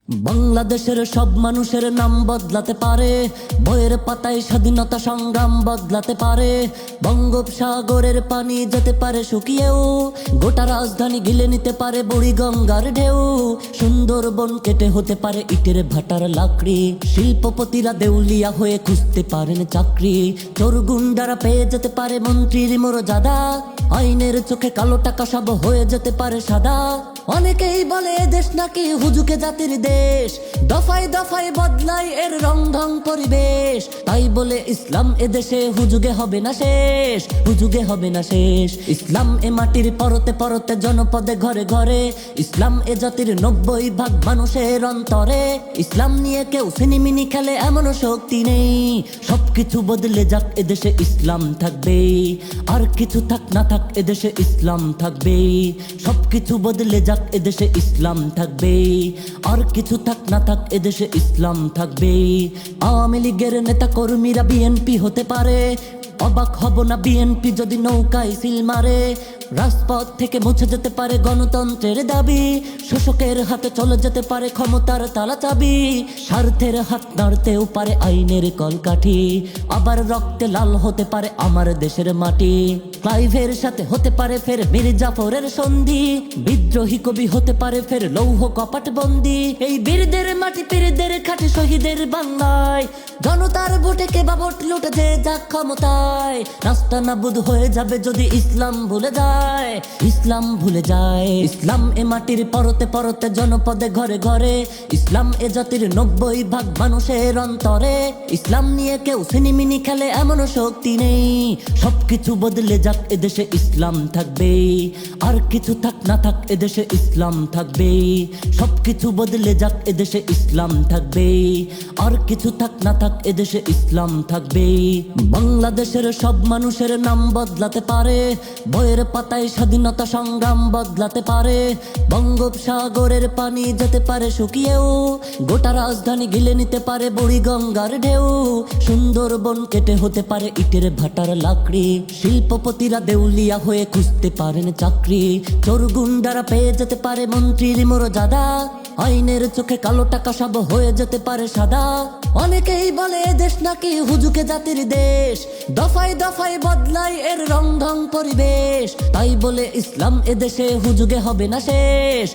বাংলাদেশের সব মানুষের নাম বদলাতে পারে, বইয়ের পাতায় স্বাধীনতা সংগ্রাম বদলাতে পারে। বঙ্গোপসাগরের পানি যেতে পারে শুকিয়েও, গোটা রাজধানী গিলে নিতে পারে বুড়ি গঙ্গার ঢেউ। সুন্দরবন কেটে হতে পারে ইটের ভাটার লাকড়ি, শিল্পপতিরা দেউলিয়া হয়ে খুঁজতে পারেন চাকরি। চোর গুন্ডারা পেয়ে যেতে পারে মন্ত্রীর মর্যাদা, আইনের চোখে কালো টাকা সব হয়ে যেতে পারে সাদা। অনেকেই বলে দেশ নাকি হুজুকে জাতির দেশ, দফায় দফায় বদলায় এর রং ঢং পরিবেশ। তাই বলে ইসলাম এদেশে হুজুগে হবে না শেষ, হুজুগে হবে না শেষ। ইসলাম এ মাটির পরতে পরতে জনপদে ঘরে ঘরে, ইসলাম এ জাতির 90% মানুষের অন্তরে। ইসলাম নিয়ে কেউ সিনিমিনি খেলে এমন শক্তি নেই, সবকিছু বদলে যাক এদেশে ইসলাম থাকবে। আর কিছু থাক না থাক এদেশে ইসলাম থাকবে, সবকিছু বদলে যাক এদেশে ইসলাম থাকবে। আর কিছু থাক না থাক এদেশে ইসলাম থাকবে। আওয়ামী লীগের নেতা কর্মীরা বিএনপি হতে পারে, অবাক হব না বিএনপি যদি নৌকায় সিল মারে। রাজপথ থেকে মুছে যেতে পারে গণতন্ত্রের দাবি, শোষকের হাতে চলে যেতে পারে ক্ষমতার তালা চাবি। স্বার্থের হাত নাড়তেও পারে আইনের কলকাঠি, আবার রক্তে লাল হতে পারে আমার দেশের মাটি। ক্লাইভের সাথে হতে পারে ফের মীর জাফরের সন্ধি, বিদ্রোহী কবি হতে পারে ফের লৌহ কপাট বন্দি। এই বীরদের মাটি পীরদের খাঁটি শহীদের বাংলায়, জনতার ভোটে কে বা ভোট লুটে যে যাক ক্ষমতায়। রাস্তা নাবুদ হয়ে যাবে যদি ইসলাম ভুলে যায়, ইসলাম ভুলে যায়। ইসলাম এ মাটির পরতে পরতে জনপদে ঘরে ঘরে, ইসলাম এ জাতির 90% মানুষের অন্তরে। ইসলাম নিয়ে কেউ সিনিমিনি খেলে এমন শক্তি নেই, সবকিছু বদলে যাক এদেশে ইসলাম থাকবে। আর কিছু থাক না থাক এদেশে ইসলাম থাকবে, সবকিছু বদলে যাক এদেশে ইসলাম থাকবে। আর কিছু থাক না থাক এদেশে ইসলাম থাকবে। বাংলাদেশের সব মানুষের নাম বদলাতে পারে, বইয়ের পাতায় স্বাধীনতা সংগ্রাম বদলাতে পারে। বঙ্গোপসাগরের পানি যেতে পারে শুকিয়েও, গোটা রাজধানী গিলে নিতে পারে বুড়ি গঙ্গার ঢেউ। সুন্দরবন কেটে হতে পারে ইটের ভাটার লাকড়ি, শিল্পপতিরা দেউলিয়া হয়ে খুঁজতে পারেন চাকরি। চোর গুন্ডারা পেয়ে যেতে পারে মন্ত্রীর মর্যাদা, আইনের চোখে কালো টাকা সব হয়ে যেতে পারে সাদা। অনেকেই বলে দেশ নাকি হুজুকে জাতির দেশ, দফায় দফায় বদলায় এর রং ঢং পরিবেশ। তাই বলে ইসলাম এদেশে হুজুগে হবে না শেষ।